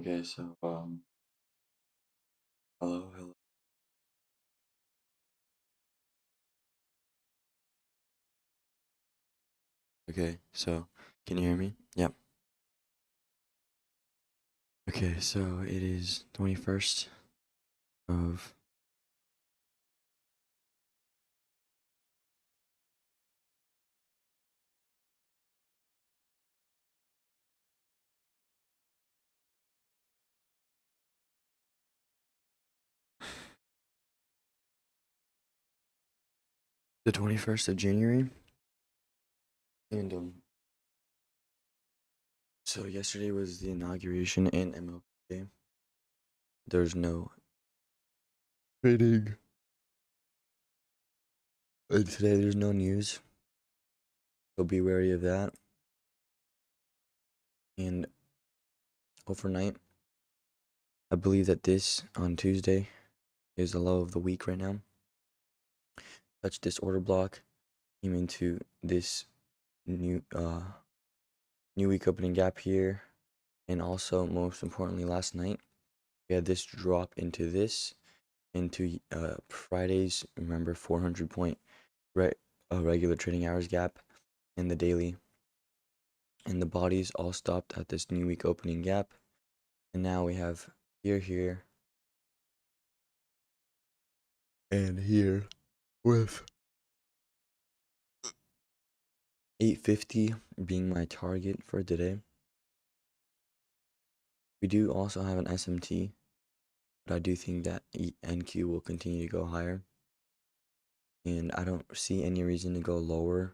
Okay, so hello, hello. Okay, so can you hear me? Yep. Okay, so it is 21st of the 21st of January, and so yesterday was the inauguration in MLK. There's no trading, and today there's no news, so be wary of that. And overnight, I believe that this on Tuesday is the low of the week right now. Touched this order block, came into this new new week opening gap here, and also most importantly last night we had this drop into Friday's, remember, 400 point regular trading hours gap in the daily, and the bodies all stopped at this new week opening gap, and now we have here and here with 850 being my target for today. We do also have an SMT, but I do think that NQ will continue to go higher, and I don't see any reason to go lower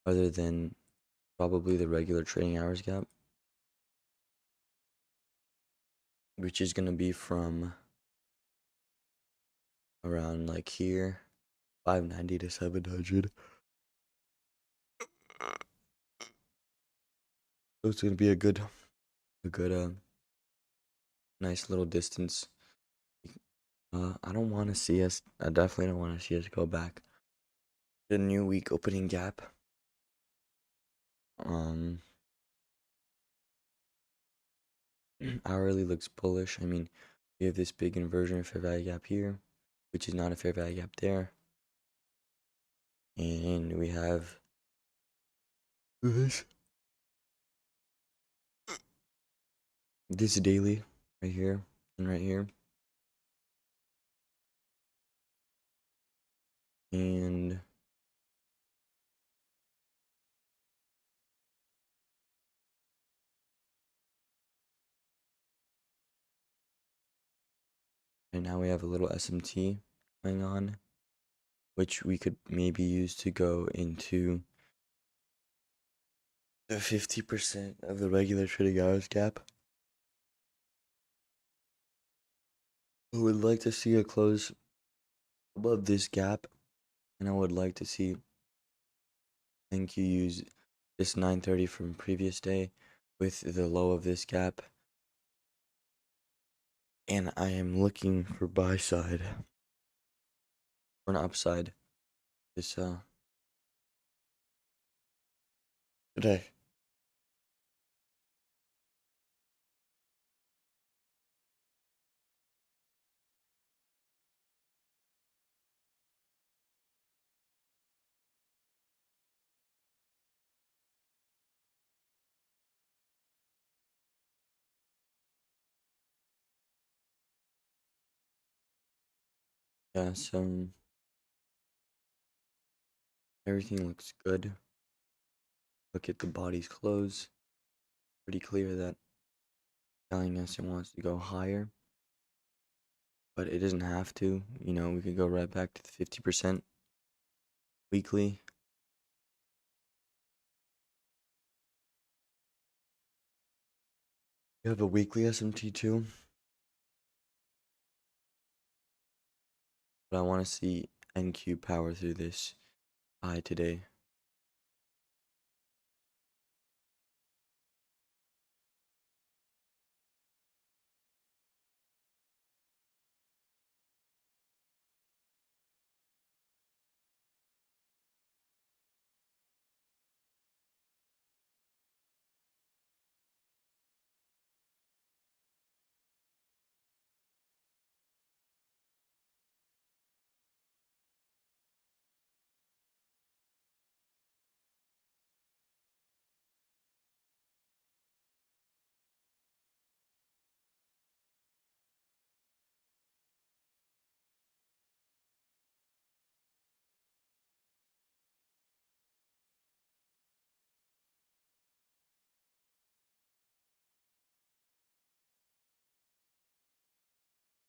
other than probably the regular trading hours gap, which is going to be from around like here, 590 to 700. So it's going to be a good nice little distance. I don't want to see us, I definitely don't want to see us go back the new week opening gap. Um, Hourly looks bullish. I mean, we have this big inversion of fair value gap here, which is not a fair value gap there. And we have this this daily right here and right here. And now we have a little SMT going on, which we could maybe use to go into the 50% of the regular trading hours gap. I would like to see a close above this gap, and I would like to see NQ use this 930 from previous day with the low of this gap. And I am looking for buy side or an upside this today. Yeah, so everything looks good. Look at the body's close. Pretty clear that telling us it wants to go higher, but it doesn't have to. You know, we could go right back to the 50% weekly. We have a weekly SMT too, but I want to see NQ power through this high today.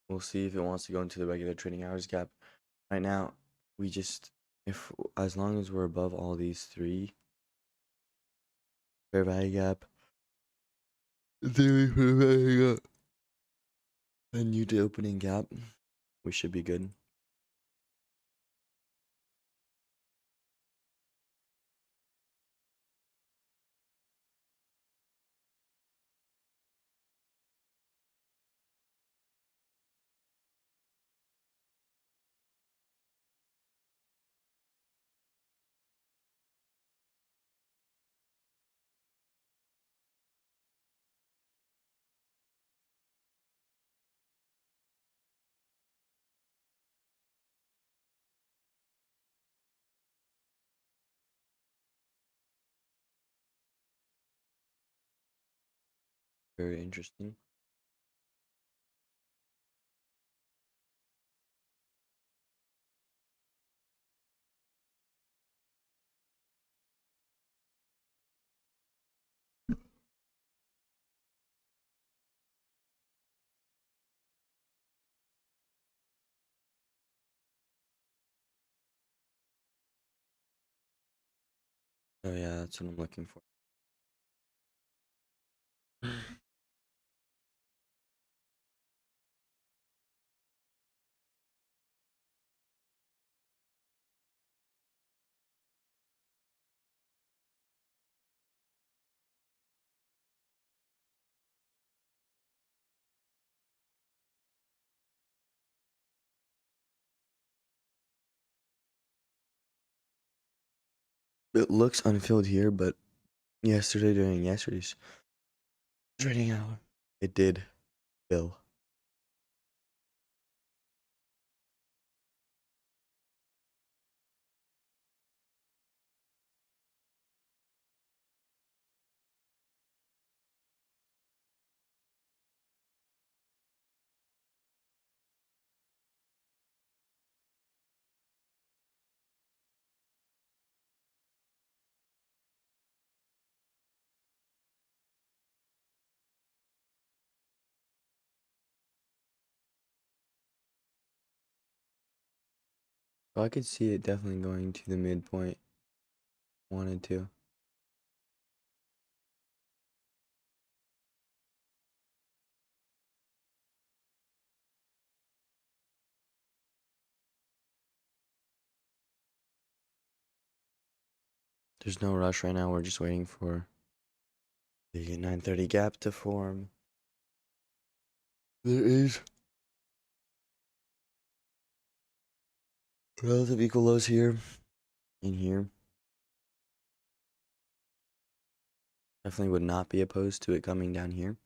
We'll see if it wants to go into the regular trading hours gap. Right now, we just, if as long as we're above all these three, fair value gap, daily fair value gap, and new to opening gap, we should be good. Very interesting. Oh yeah, that's what I'm looking for. It looks unfilled here, but yesterday during yesterday's trading hour, it did fill. So I could see it definitely going to the midpoint. Wanted to. There's no rush right now. We're just waiting for the 9:30 gap to form. There is relative equal lows here, in here. Definitely would not be opposed to it coming down here.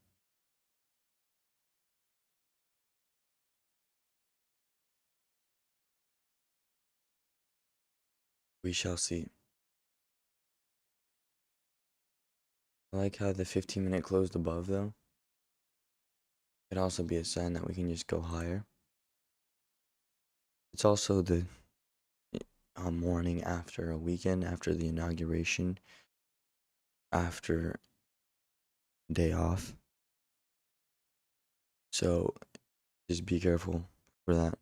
We shall see. I like how the 15-minute closed above though. Could also be a sign that we can just go higher. It's also the morning after a weekend, after the inauguration, after day off. So just be careful for that.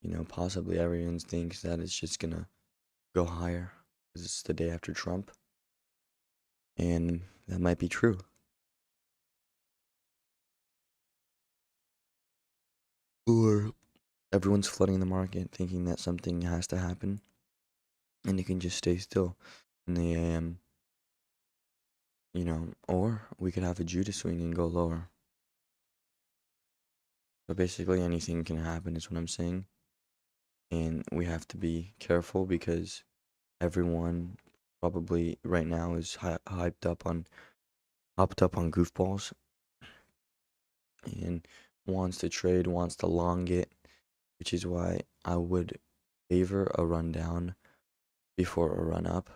You know, possibly everyone thinks that it's just gonna go higher because it's the day after Trump. And that might be true. Or everyone's flooding the market thinking that something has to happen and it can just stay still in the AM. You know, or we could have a Judas swing and go lower. So basically anything can happen is what I'm saying. And we have to be careful because everyone probably right now is hopped up on goofballs and wants to trade, wants to long it, which is why I would favor a run down before a run up.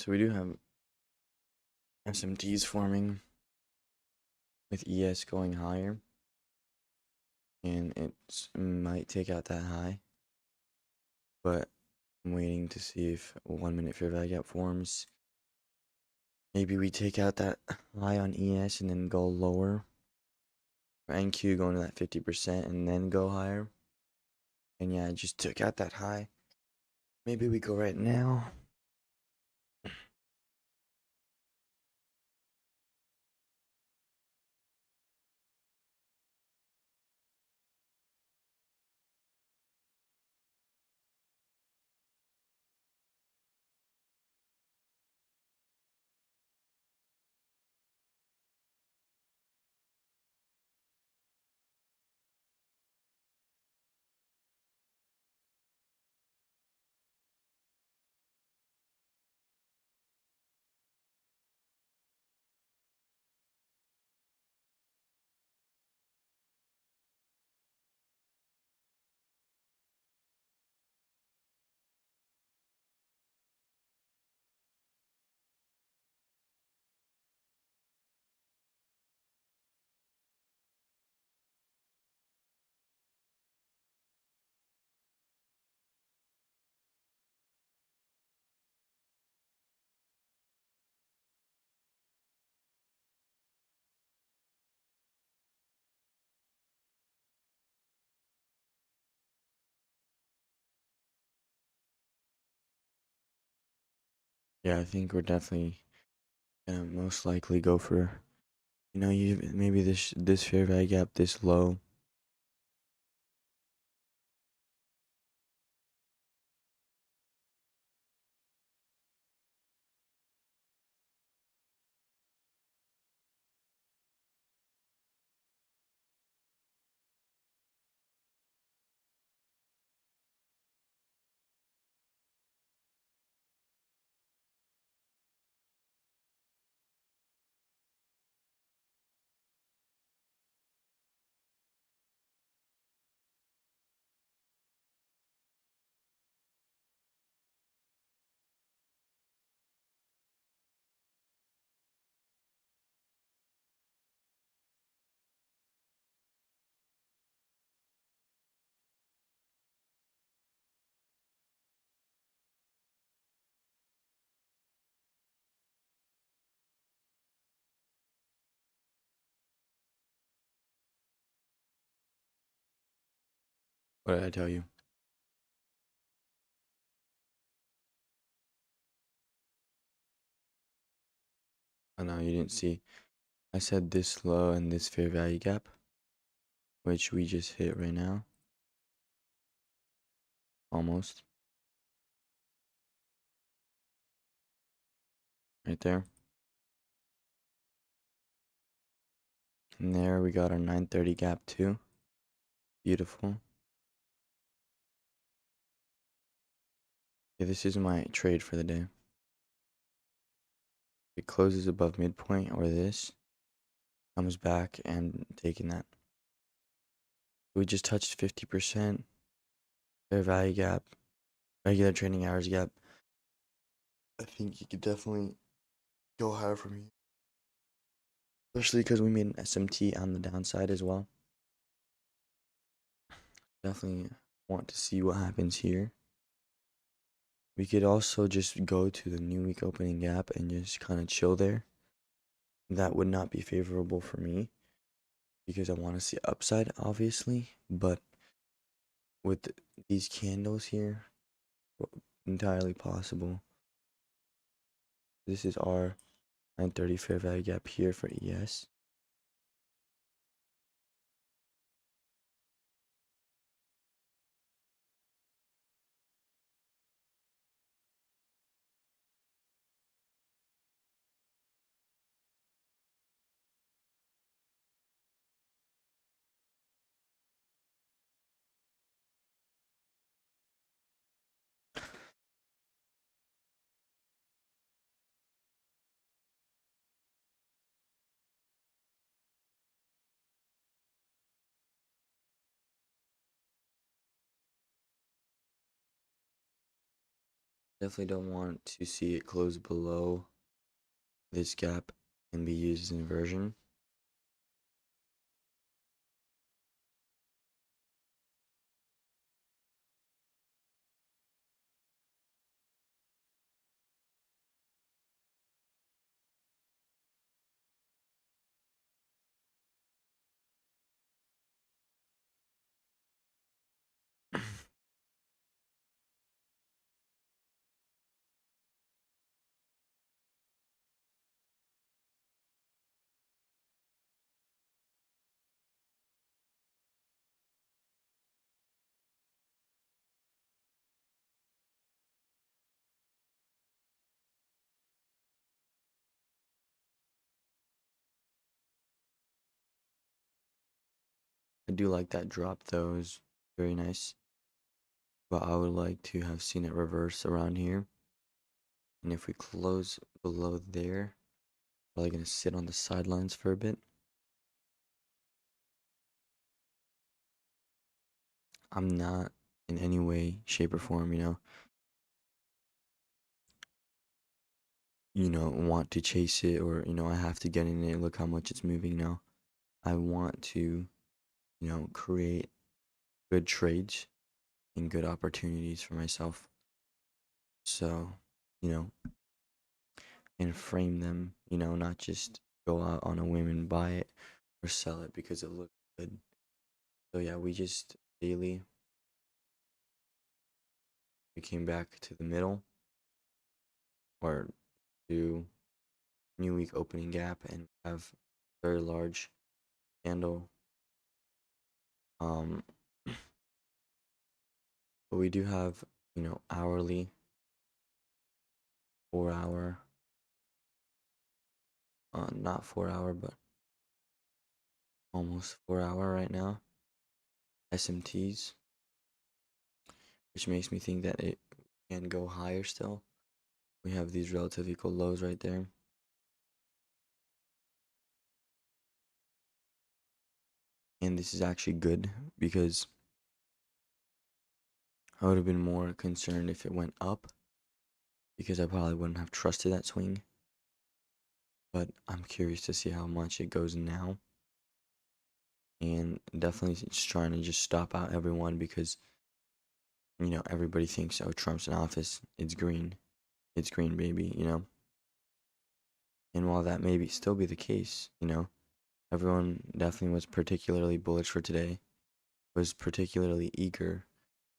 So we do have SMTs forming with ES going higher, and it might take out that high, but I'm waiting to see if 1 minute fair value gap forms. Maybe we take out that high on ES and then go lower. For NQ going to that 50% and then go higher. And yeah, I just took out that high. Maybe we go right now. Yeah, I think we're definitely gonna most likely go for, maybe this fair value gap this low. What did I tell you? Oh no, you didn't see. I said this low and this fair value gap, which we just hit right now. Almost. Right there. And there we got our 930 gap too. Beautiful. Yeah, this is my trade for the day. It closes above midpoint or this comes back and taking that. We just touched 50%. Fair value gap, regular trading hours gap. I think you could definitely go higher from here. Especially because we made an SMT on the downside as well. Definitely want to see what happens here. We could also just go to the new week opening gap and just kind of chill there. That would not be favorable for me because I want to see upside, obviously. But with these candles here, entirely possible. This is our 930 fair value gap here for ES. Definitely don't want to see it close below this gap and be used as inversion. I do like that drop though, is very nice. But I would like to have seen it reverse around here. And if we close below there, probably gonna sit on the sidelines for a bit. I'm not in any way, shape, or form, want to chase it or, I have to get in it. Look how much it's moving now. I want to, create good trades and good opportunities for myself. So, you know, and frame them, not just go out on a whim and buy it or sell it because it looks good. So yeah, we came back to the middle or to new week opening gap and have very large candle. Um, but we do have, hourly, 4 hour, not 4 hour, but almost 4 hour right now, SMTs, which makes me think that it can go higher still. We have these relative equal lows right there. And this is actually good because I would have been more concerned if it went up because I probably wouldn't have trusted that swing. But I'm curious to see how much it goes now. And definitely just trying to just stop out everyone because, everybody thinks, oh, Trump's in office. It's green. It's green, baby, And while that may still be the case, everyone definitely was particularly bullish for today, was particularly eager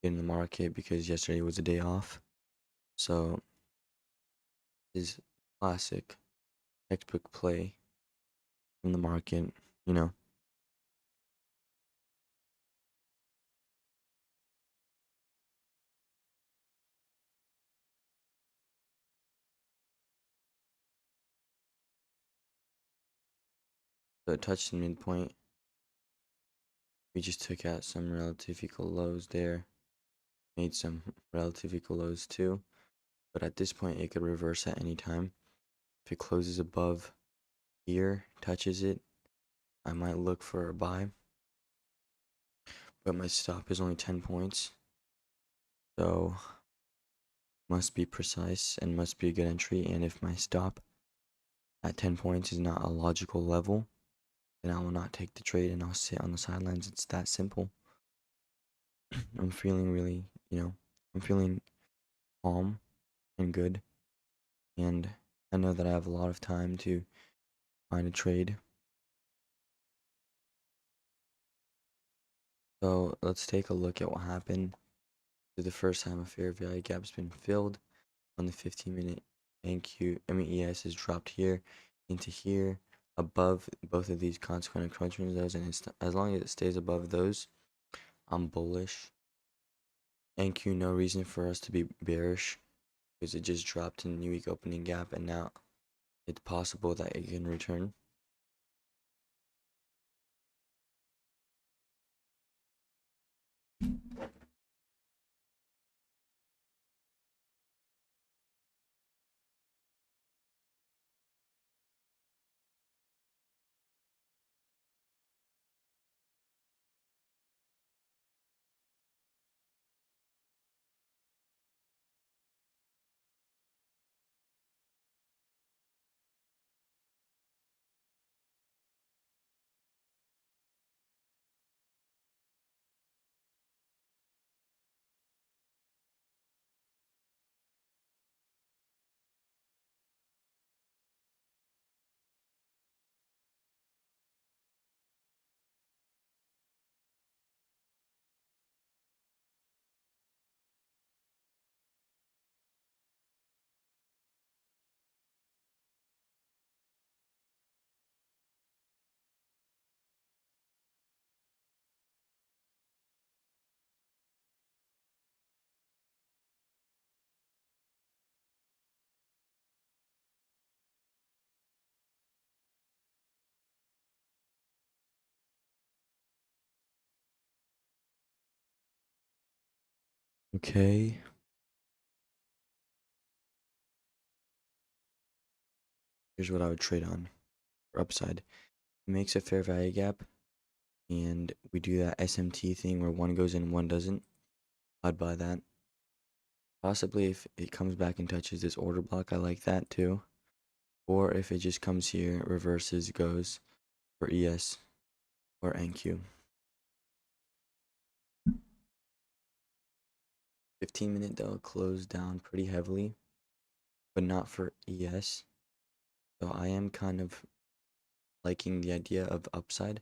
in the market because yesterday was a day off. So, is classic textbook play in the market, you know. So it touched the midpoint. We just took out some relative equal lows there, made some relative equal lows too. But at this point, it could reverse at any time. If it closes above here, touches it, I might look for a buy. But my stop is only 10 points. So must be precise and must be a good entry. And if my stop at 10 points is not a logical level, then I will not take the trade and I'll sit on the sidelines. It's that simple. I'm feeling really, I'm feeling calm and good. And I know that I have a lot of time to find a trade. So let's take a look at what happened. This is the first time a fair value gap's been filled on the 15-minute ES is dropped here into here above both of these consequent encroachment zones, and as long as it stays above those, I'm bullish. NQ, no reason for us to be bearish because it just dropped in new week opening gap, and now it's possible that it can return. Okay. Here's what I would trade on for upside. It makes a fair value gap, and we do that SMT thing where one goes in, one doesn't. I'd buy that. Possibly if it comes back and touches this order block, I like that too. Or if it just comes here, reverses, goes for ES or NQ. 15-minute though closed down pretty heavily, but not for ES. So I am kind of liking the idea of upside.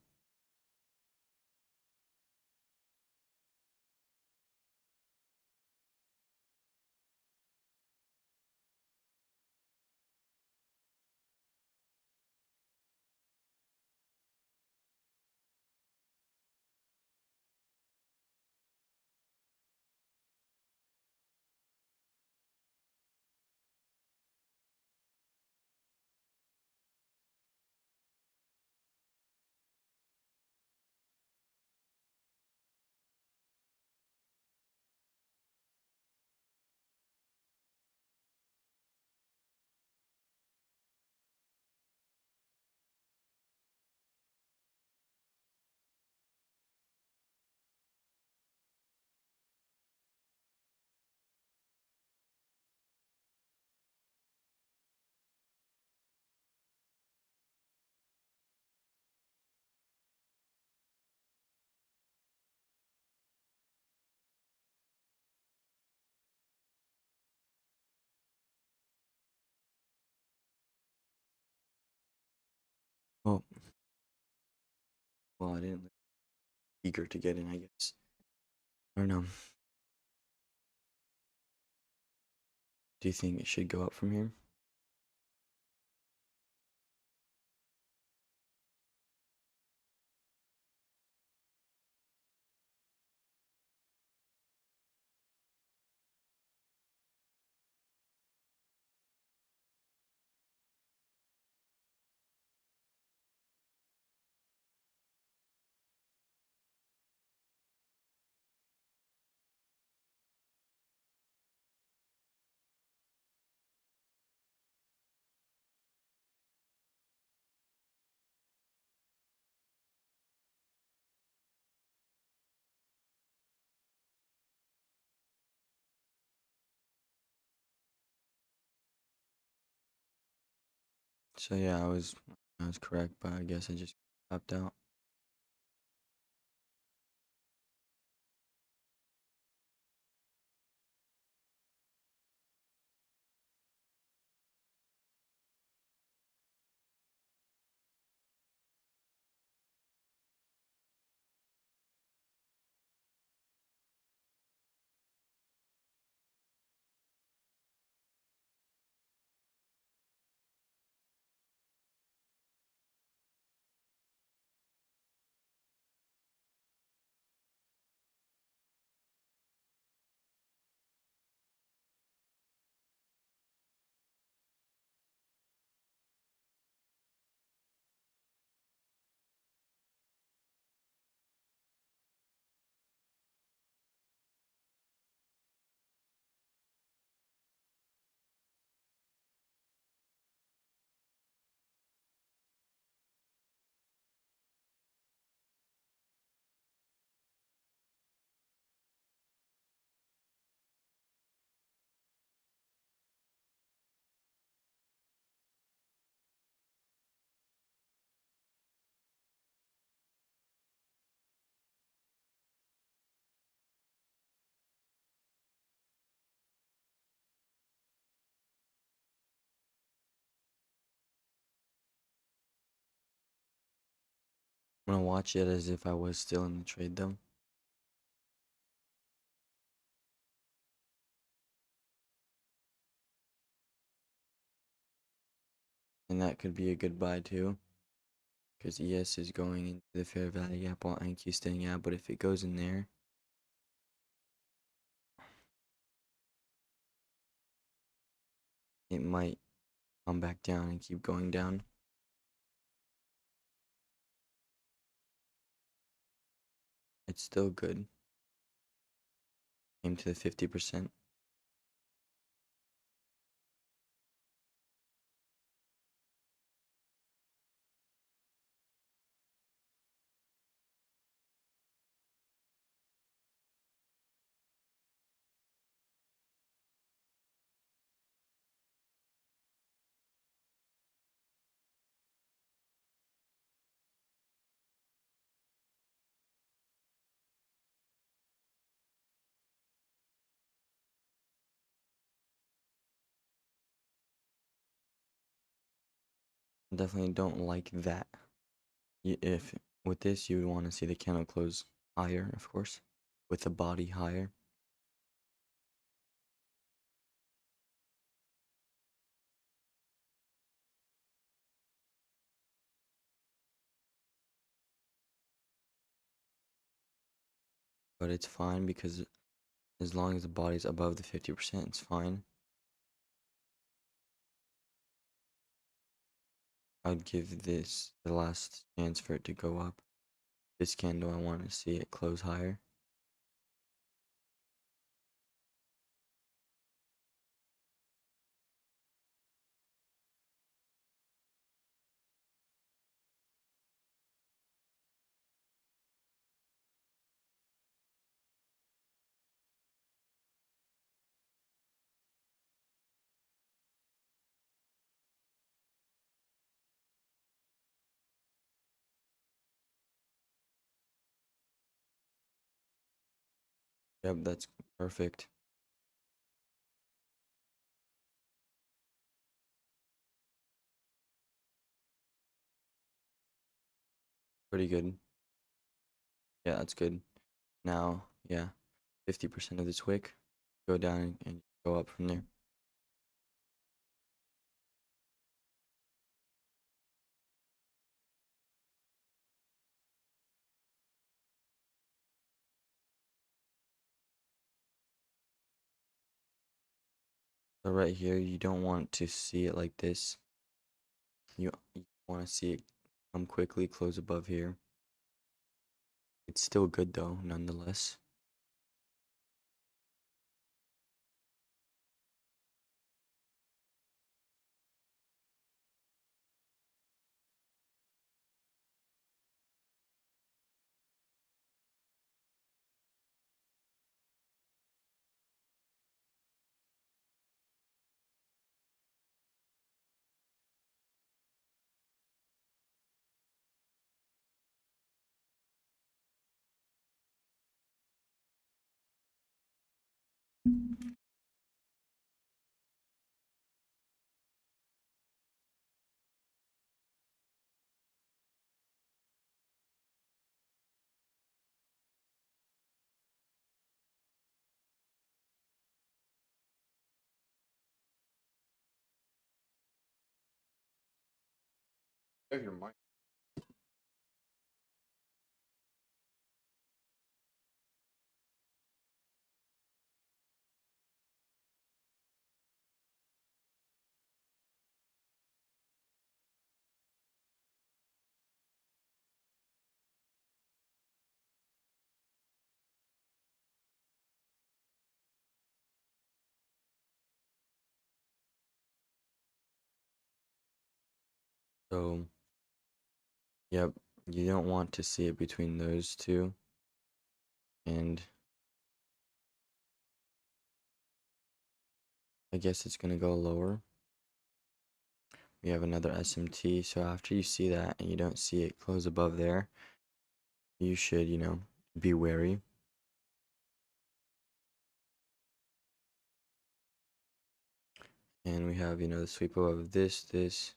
Oh, well, I didn't look eager to get in, I guess. I don't know. Do you think it should go up from here? So yeah, I was correct, but I guess I just popped out. I'm gonna watch it as if I was still in the trade though. And that could be a good buy too. Because ES is going into the fair value gap while NQ staying out. But if it goes in there, it might come back down and keep going down. It's still good. came to the 50%. Definitely don't like that. If with this, you would want to see the candle close higher, of course, with the body higher. But it's fine because as long as the body's above the 50%, it's fine. I would give this the last chance for it to go up. This candle, I want to see it close higher. Yep, that's perfect. Pretty good. Yeah, that's good. Now, yeah, 50% of this wick, go down and go up from there. So right here, you don't want to see it like this. You want to see it come quickly, close above here. It's still good though, nonetheless. Your mic. So, yep, you don't want to see it between those two. And I guess it's going to go lower. We have another SMT. So after you see that and you don't see it close above there, you should, be wary. And we have, the sweep above this.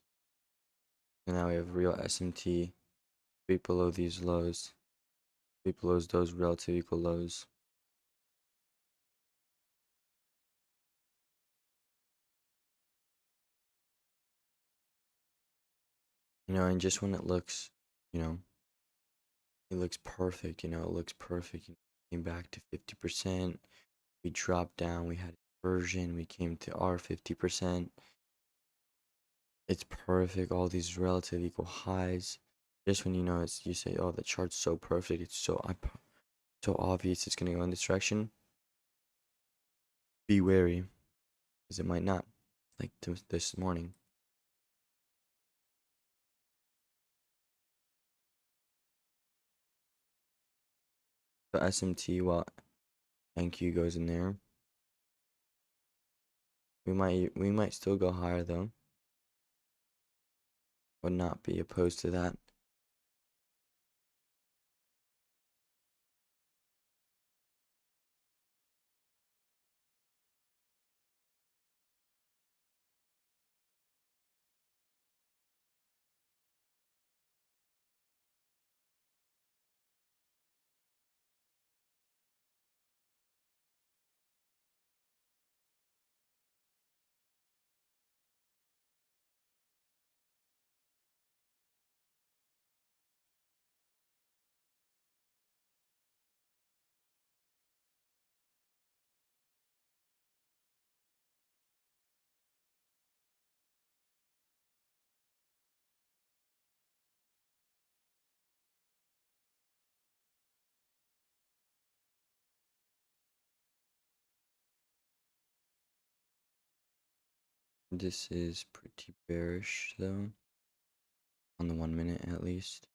And now we have real SMT, sweep below these lows, sweep below those relative equal lows. And just when it looks, it looks perfect, it looks perfect. Came back to 50%. We dropped down, we had inversion, we came to our 50%. It's perfect, all these relative equal highs. Just when you say, oh, the chart's so perfect, it's so obvious it's gonna go in this direction. be wary, because it might not, like this morning. So SMT while NQ goes in there. We might still go higher though. Would not be opposed to that. This is pretty bearish though, on the 1 minute at least.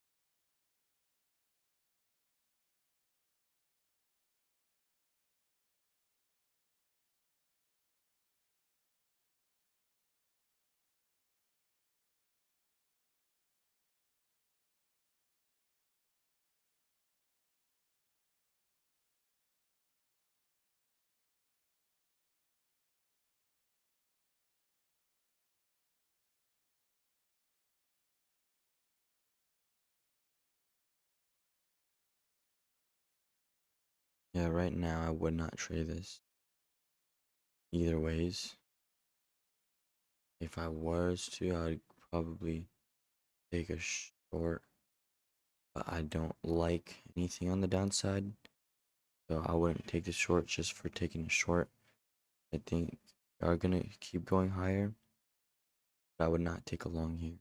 Yeah, right now I would not trade this either ways. If I was to, I'd probably take a short, but I don't like anything on the downside, so I wouldn't take the short just for taking a short. I think they are gonna keep going higher, but I would not take a long here.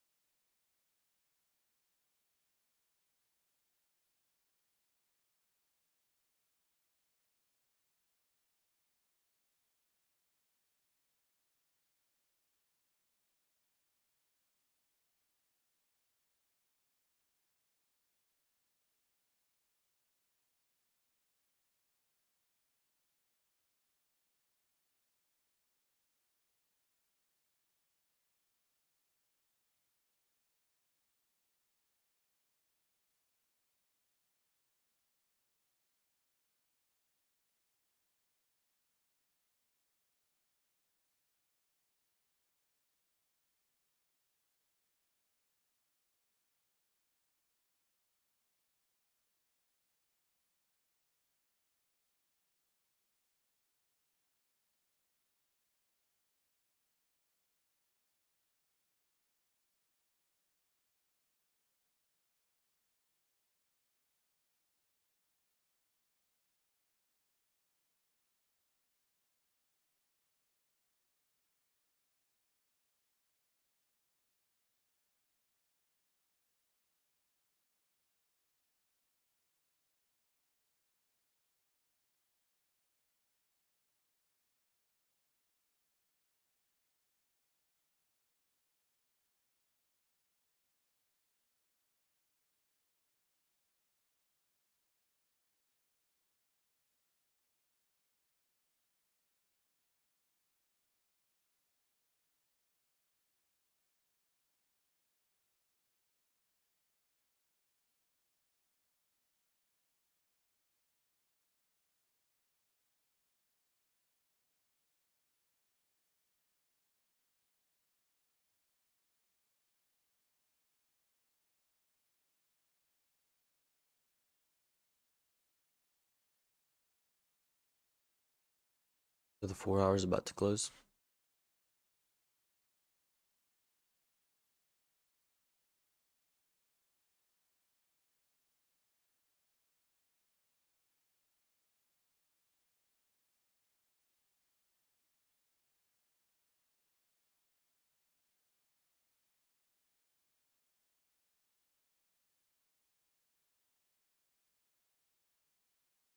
So the 4 hours about to close.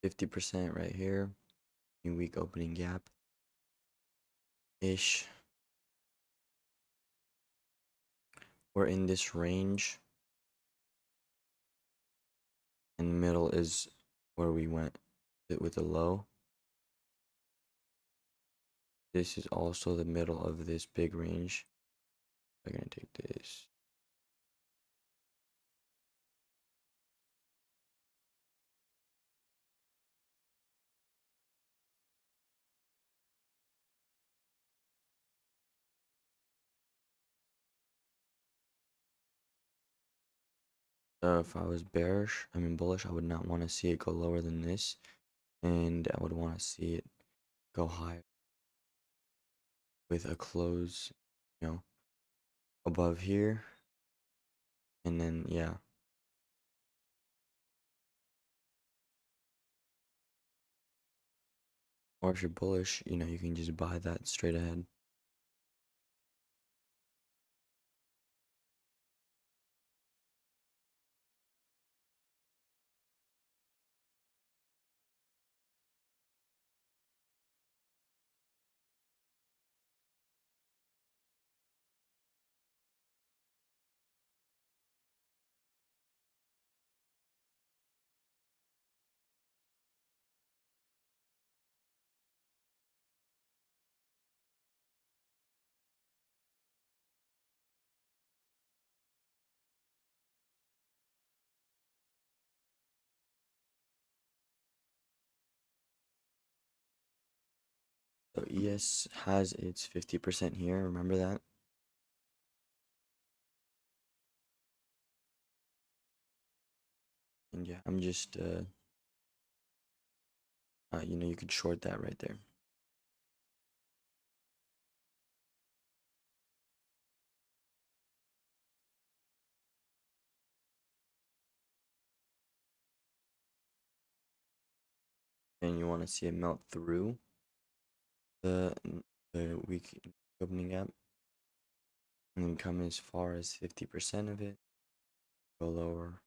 .50% right here. New week opening gap. ish. We're in this range, and middle is where we went with the low. This is also the middle of this big range. I'm gonna take this. If I was bullish, I would not want to see it go lower than this, and I would want to see it go higher with a close, you know, above here, and then yeah. Or if you're bullish, you can just buy that straight ahead. So ES has its 50% here, remember that? And yeah, I'm just, you could short that right there. And you want to see it melt through the, the weak opening gap, and then come as far as 50% of it, go lower.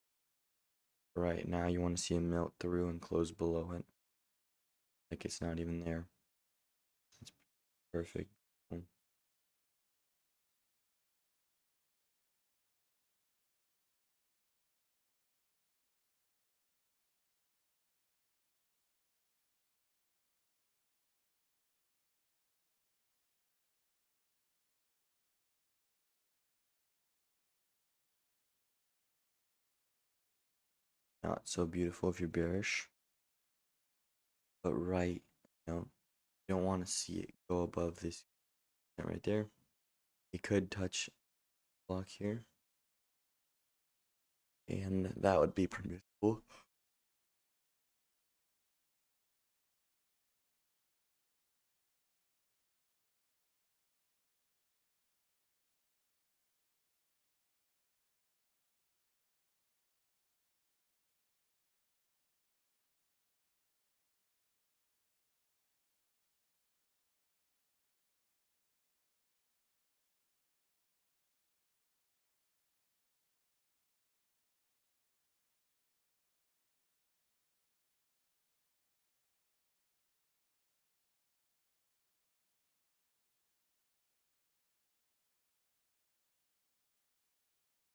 Right now, you want to see it melt through and close below it, like it's not even there. It's perfect. Not so beautiful if you're bearish, but right, you don't want to see it go above this right there. It could touch block here, and that would be permissible.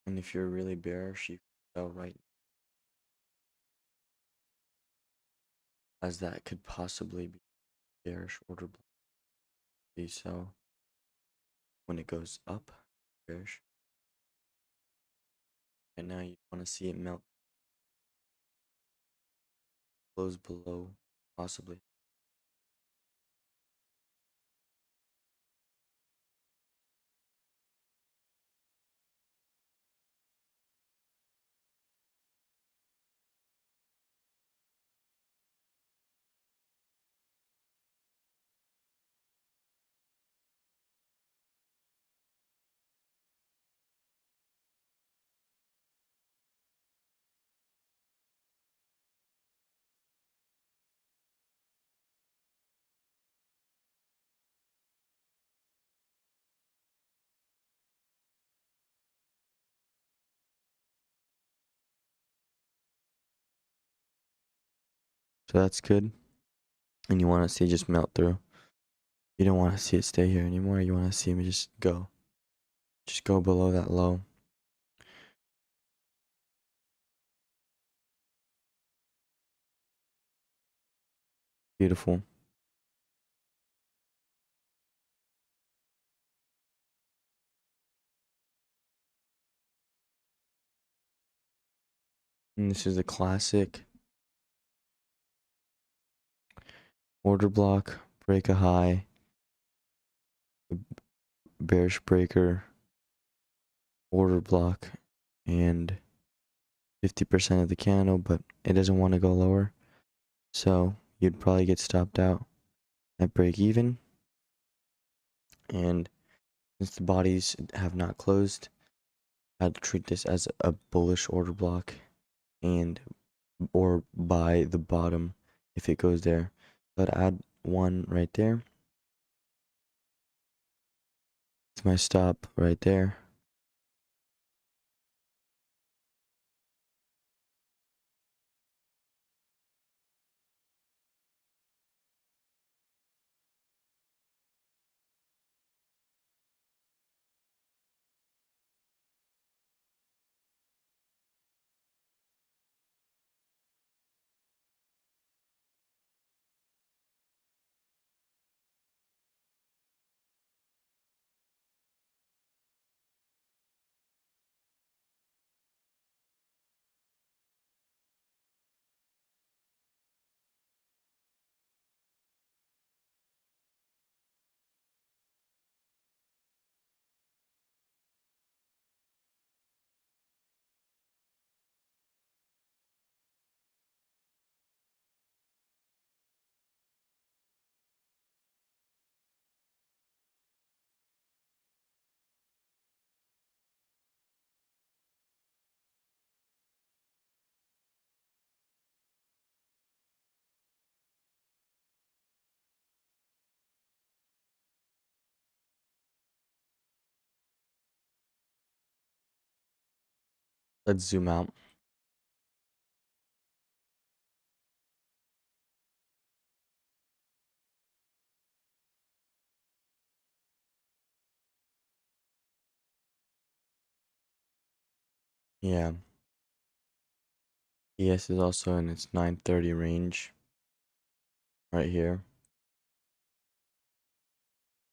And if you're really bearish, you can sell right, as that could possibly be bearish order block. You sell when it goes up, bearish. And now you want to see it melt, close below, possibly. So that's good. And you want to see just melt through. You don't want to see it stay here anymore. You want to see me just go. Just go below that low. Beautiful. And this is a classic order block, break a high, bearish breaker, order block, and 50% of the candle, but it doesn't want to go lower. So you'd probably get stopped out at break even. And since the bodies have not closed, I'd treat this as a bullish order block and or buy the bottom if it goes there. So I'd add one right there. It's my stop right there. Let's zoom out. Yeah. ES is also in its 930 range right here.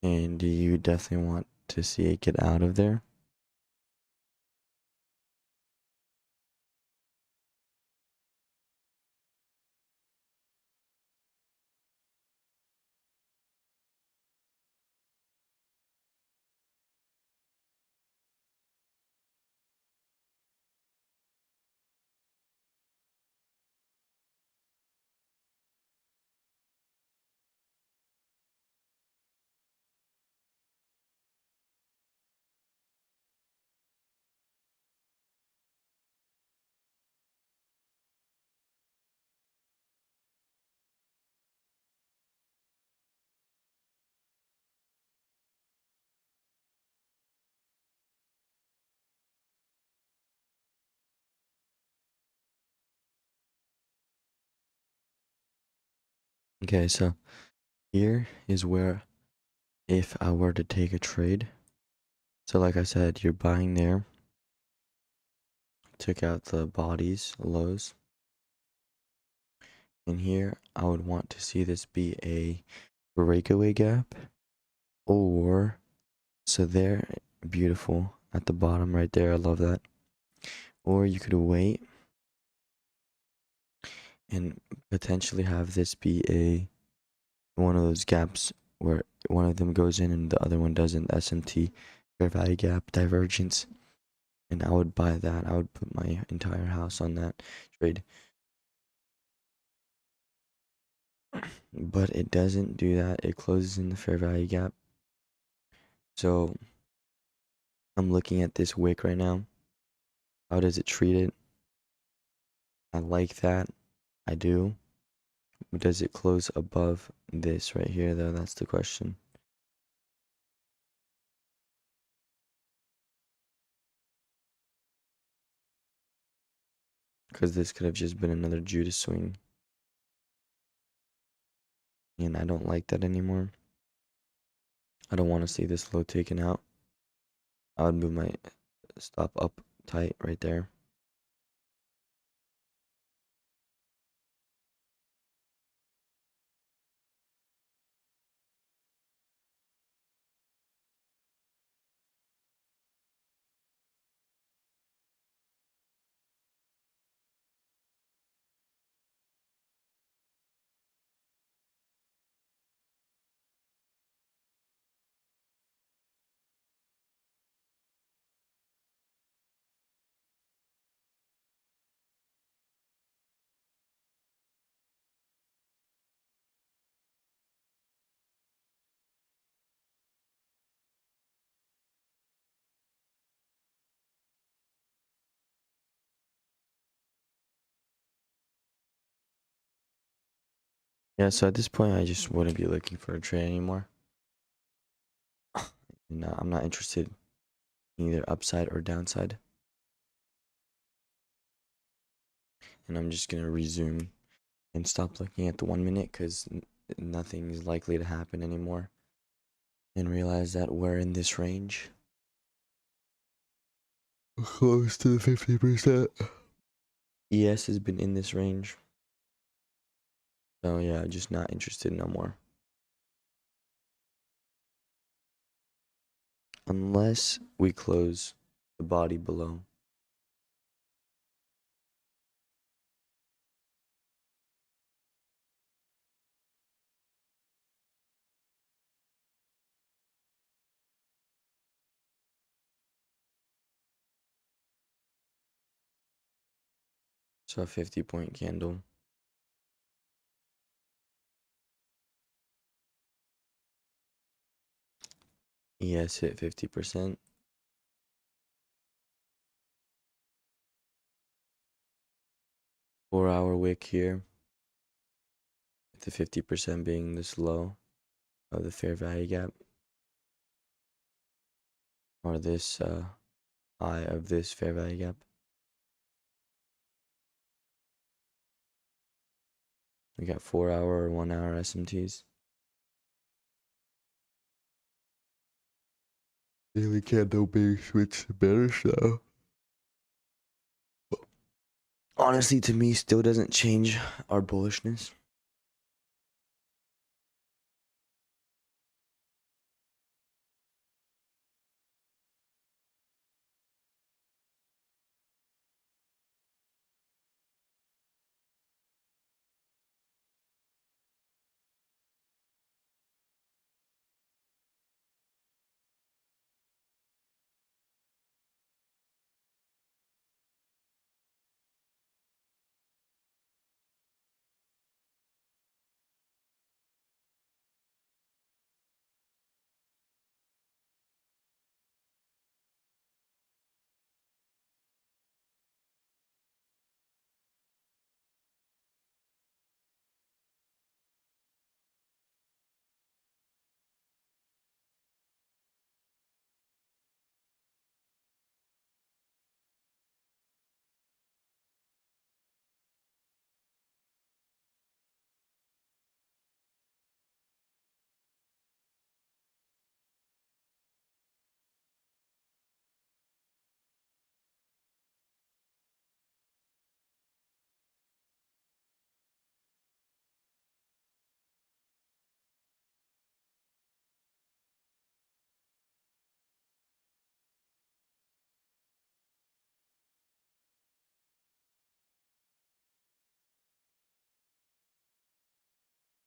And you definitely want to see it get out of there. Okay, so here is where if I were to take a trade. So like I said, you're buying there. Took out the bodies, lows. And here I would want to see this be a breakaway gap. Or so there, beautiful at the bottom right there. I love that. Or you could wait and potentially have this be a one of those gaps where one of them goes in and the other one doesn't. SMT, fair value gap divergence. And I would buy that. I would put my entire house on that trade. But it doesn't do that. It closes in the fair value gap. So I'm looking at this wick right now. How does it treat it? I like that. I do. Does it close above this right here though? That's the question. Because this could have just been another Judas swing. And I don't like that anymore. I don't want to see this low taken out. I would move my stop up tight right there. Yeah, so at this point, I just wouldn't be looking for a trade anymore. No, I'm not interested in either upside or downside. And I'm just gonna resume and stop looking at the 1 minute because nothing is likely to happen anymore. And realize that we're in this range. Close to the 50%. ES has been in this range. So yeah, just not interested no more. Unless we close the body below. So a 50-point candle. ES hit 50%. Four-hour wick here. With the 50% being this low of the fair value gap. Or this high of this fair value gap. We got 4-hour or 1-hour SMTs. Daily candle being switched to bearish now. Honestly, to me, still doesn't change our bullishness.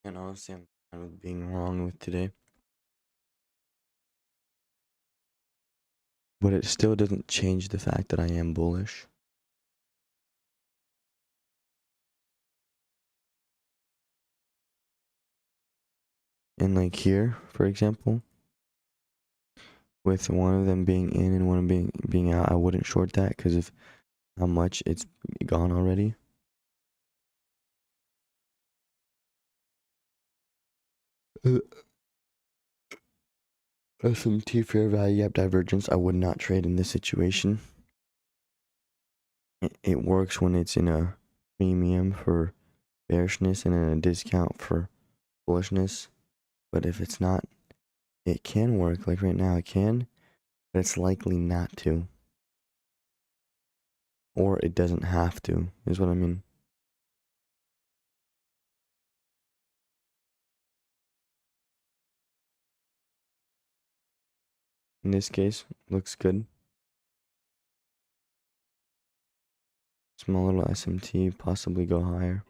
And honestly, I'm kind of being wrong with today. But it still doesn't change the fact that I am bullish. And like here, for example, with one of them being in and one of them being out, I wouldn't short that because of how much it's gone already. SMT fair value gap divergence, I would not trade in this situation. It works when it's in a premium for bearishness and in a discount for bullishness. But if it's not it can work. Like right now it can, but it's likely not to. Or it doesn't have to, is what I mean. In this case, looks good. Small little SMT, possibly go higher.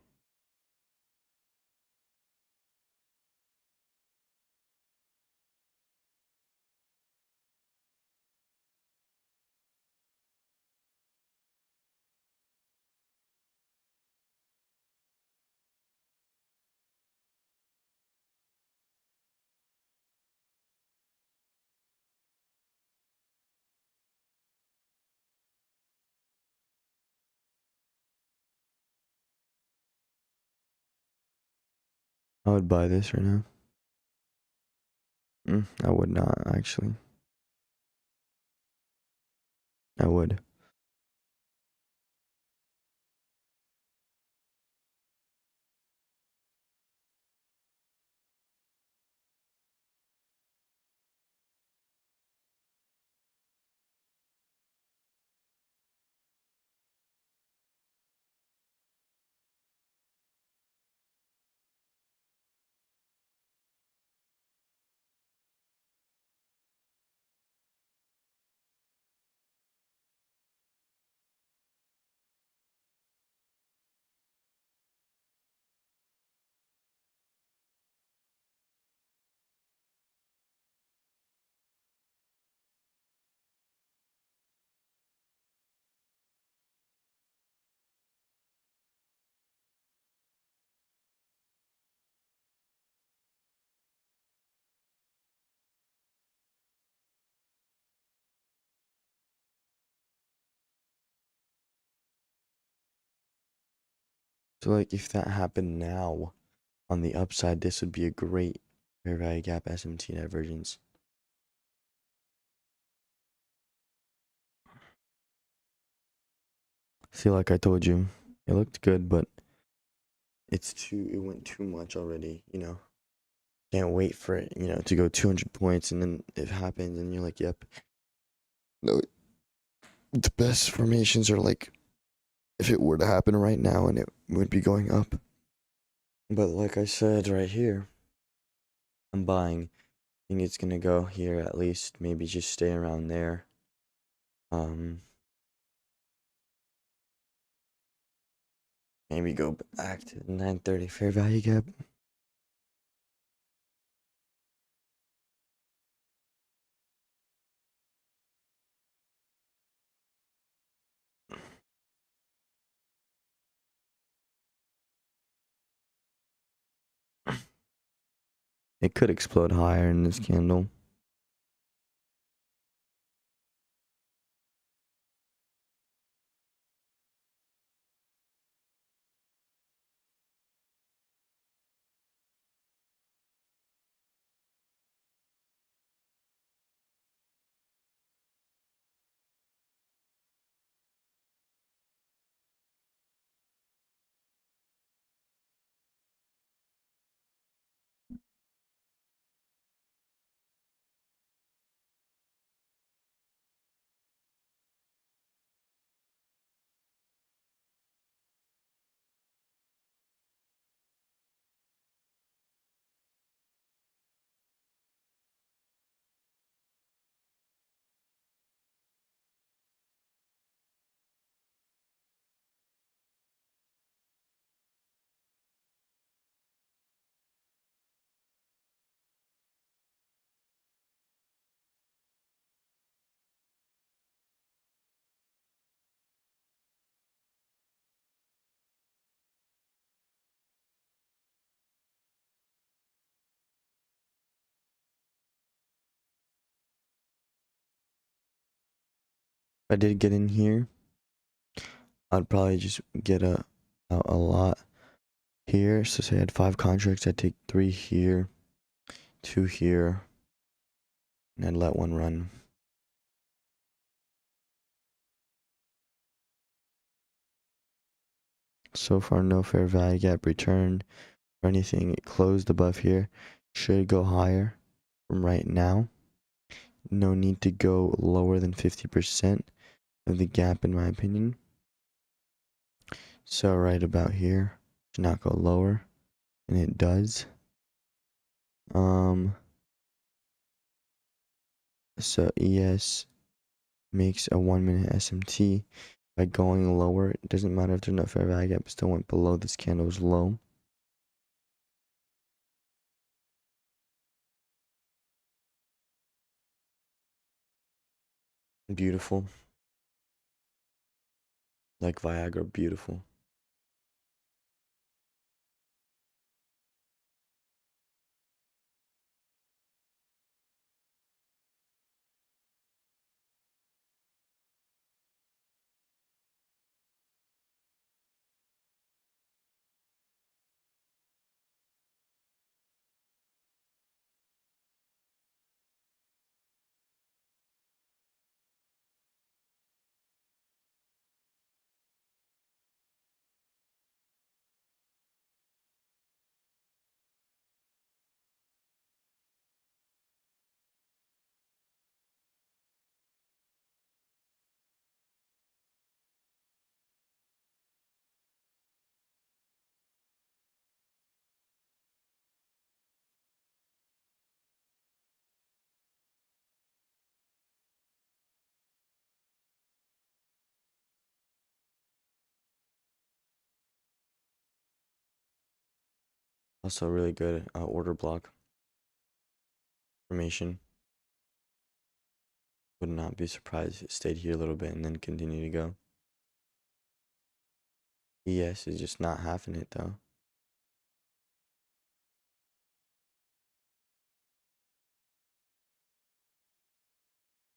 I would buy this right now. I would not, actually. I would. So like if that happened now, on the upside, this would be a great fair value gap SMT divergence. See, like I told you, it looked good, but it went too much already, you know. Can't wait for it, you know, to go 200 points and then it happens and you're like, yep. No, the best formations are like, if it were to happen right now and it would be going up. But like I said right here, I'm buying. I think it's gonna go here at least, maybe just stay around there. Maybe go back to the 930 fair value gap. It could explode higher in this candle. If I did get in here, I'd probably just get a lot here. So say I had 5 contracts, I'd take 3 here, 2 here, and I'd let one run. So far, no fair value gap return or anything. It closed above here. Should go higher. from right now. No need to go lower than 50% of the gap in my opinion. So right about here, should not go lower, and it does. So ES makes a 1 minute SMT by going lower. It doesn't matter if there's no fair value gap, it still went below this candle's low. Beautiful. Like Viagra, beautiful. Also really good order block formation. Would not be surprised if it stayed here a little bit and then continue to go. ES is just not having it though.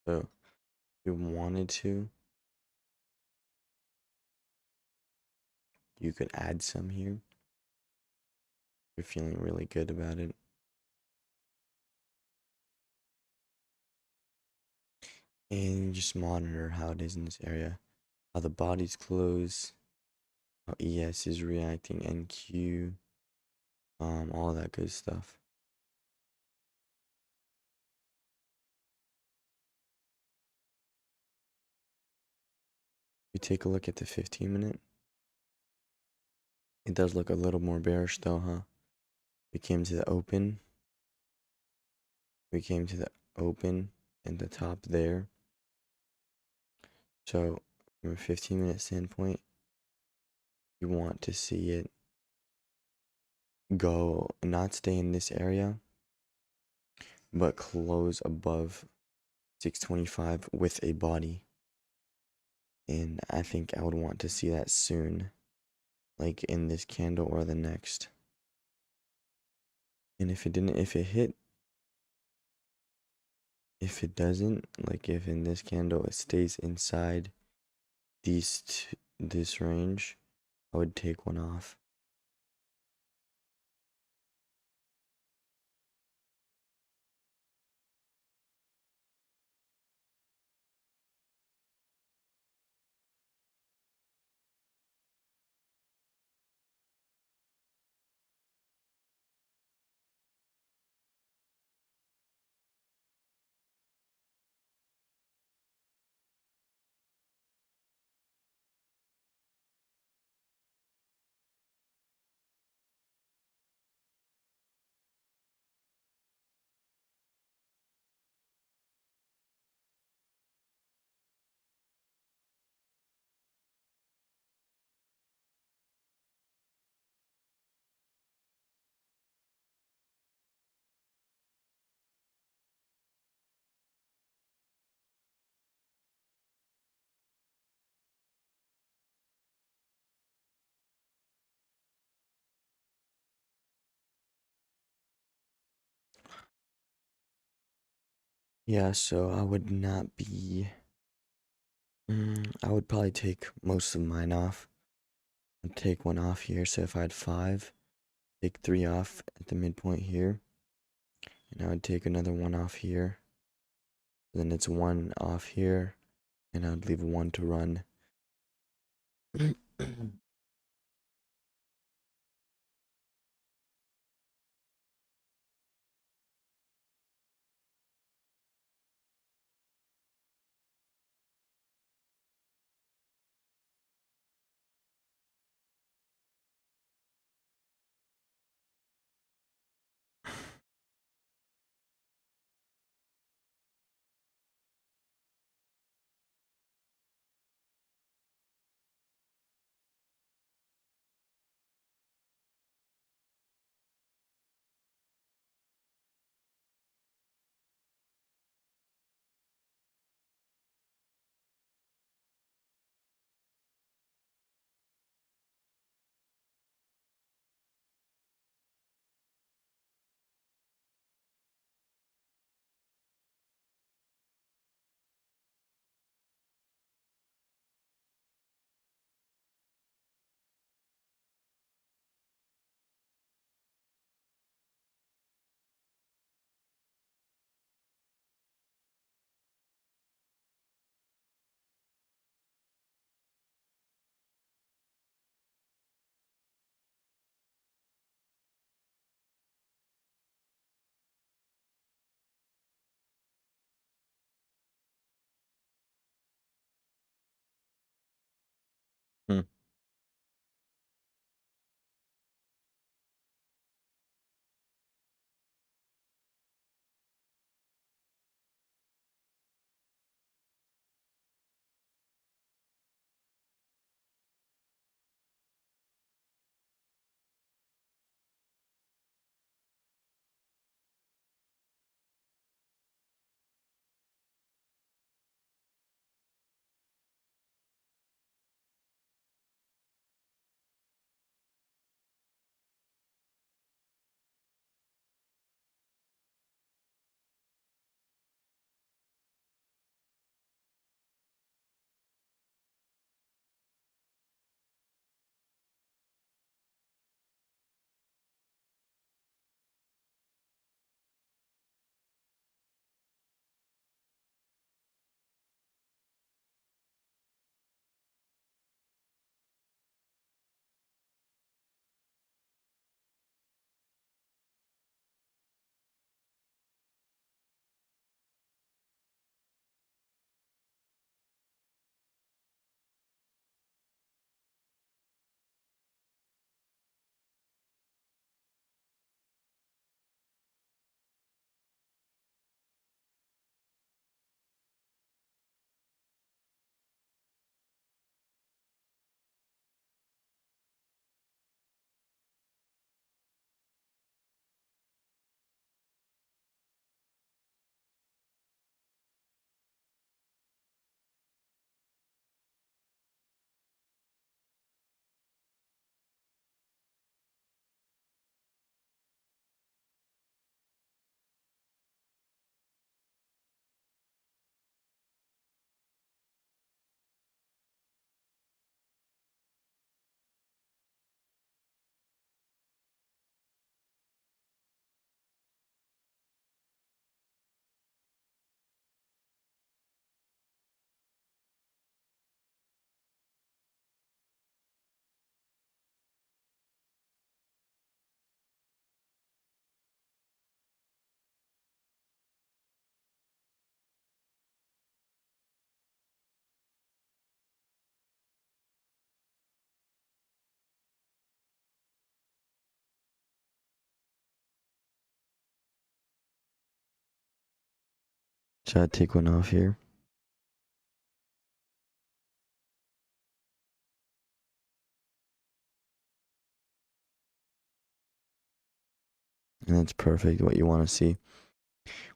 So if you wanted to, you could add some here. You're feeling really good about it. And just monitor how it is in this area. How the body's closed, how ES is reacting, NQ, all that good stuff. You take a look at the 15-minute. It does look a little more bearish though, huh? We came to the open. We came to the open and the top there. So from a 15-minute standpoint, you want to see it go, not stay in this area, but close above 625 with a body. And I think I would want to see that soon, like in this candle or the next. And if it didn't, if it hit, if it doesn't, like if in this candle it stays inside this range, I would take one off. Yeah, so I would not be. I would probably take most of mine off. I'd take one off here. So if I had 5, take 3 off at the midpoint here. And I would take another one off here. Then it's 1 off here. And I'd leave 1 to run. Try to take one off here. And that's perfect, what you want to see.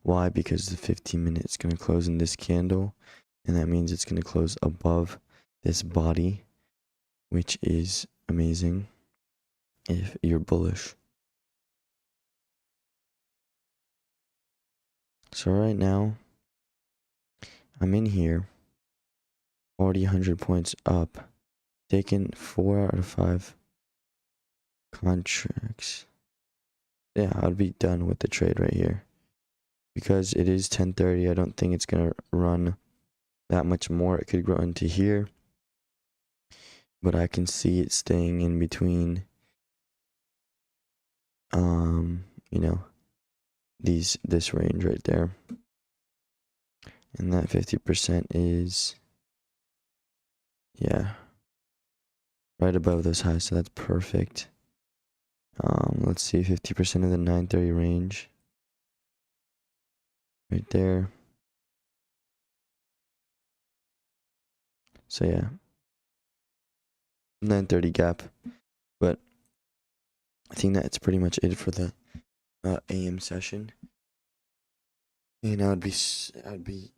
Why? Because the 15-minute is going to close in this candle, and that means it's going to close above this body, which is amazing if you're bullish. So right now, I'm in here, already 100 points up, taking 4 out of 5 contracts. Yeah, I'd be done with the trade right here. Because it is 10:30, I don't think it's going to run that much more. It could grow into here, but I can see it staying in between, you know, this range right there. And that 50% is, yeah, right above those highs, so that's perfect. Let's see, 50% of the 930 range right there. So yeah, 930 gap, but I think that's pretty much it for the AM session. And I'd be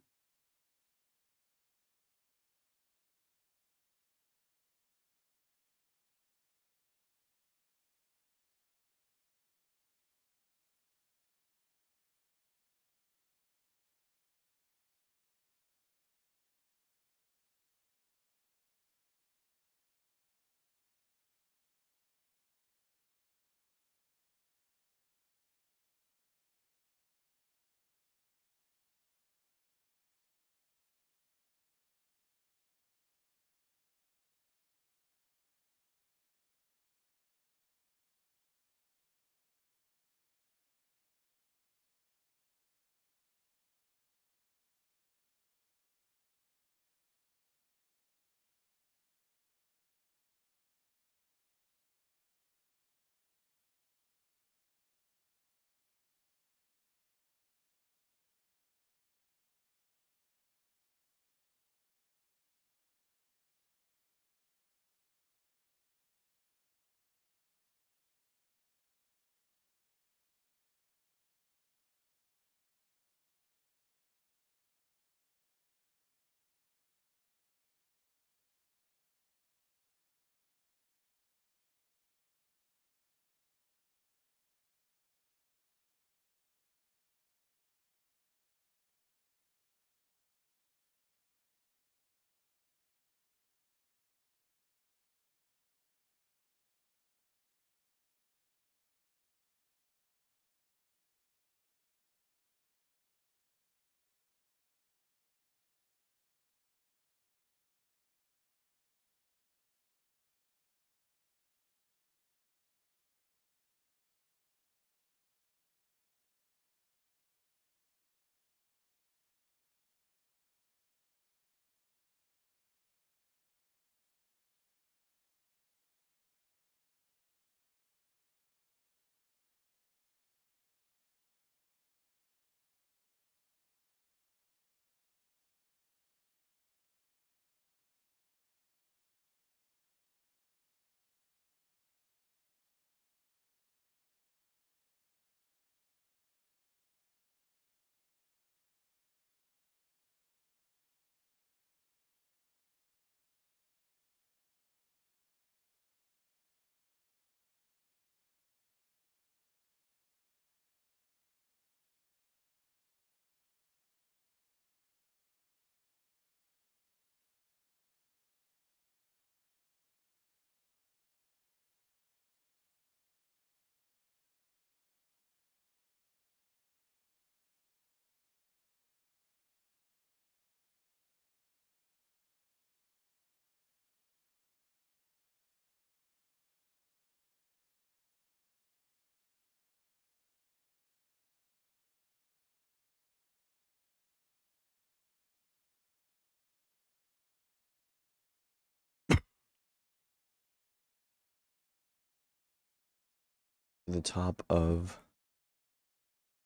the top of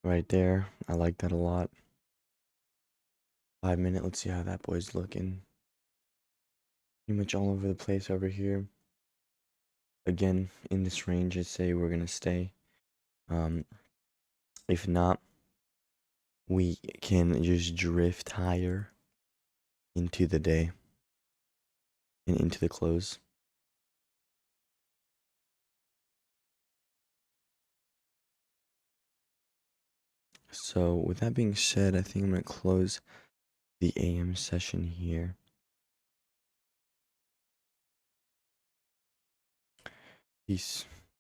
right there. I like that a lot. 5 minute. Let's see how that boy's looking. Pretty much all over the place over here. Again, in this range, I say we're gonna stay. If not, we can just drift higher into the day and into the close. So with that being said, I think I'm gonna close the AM session here. Peace.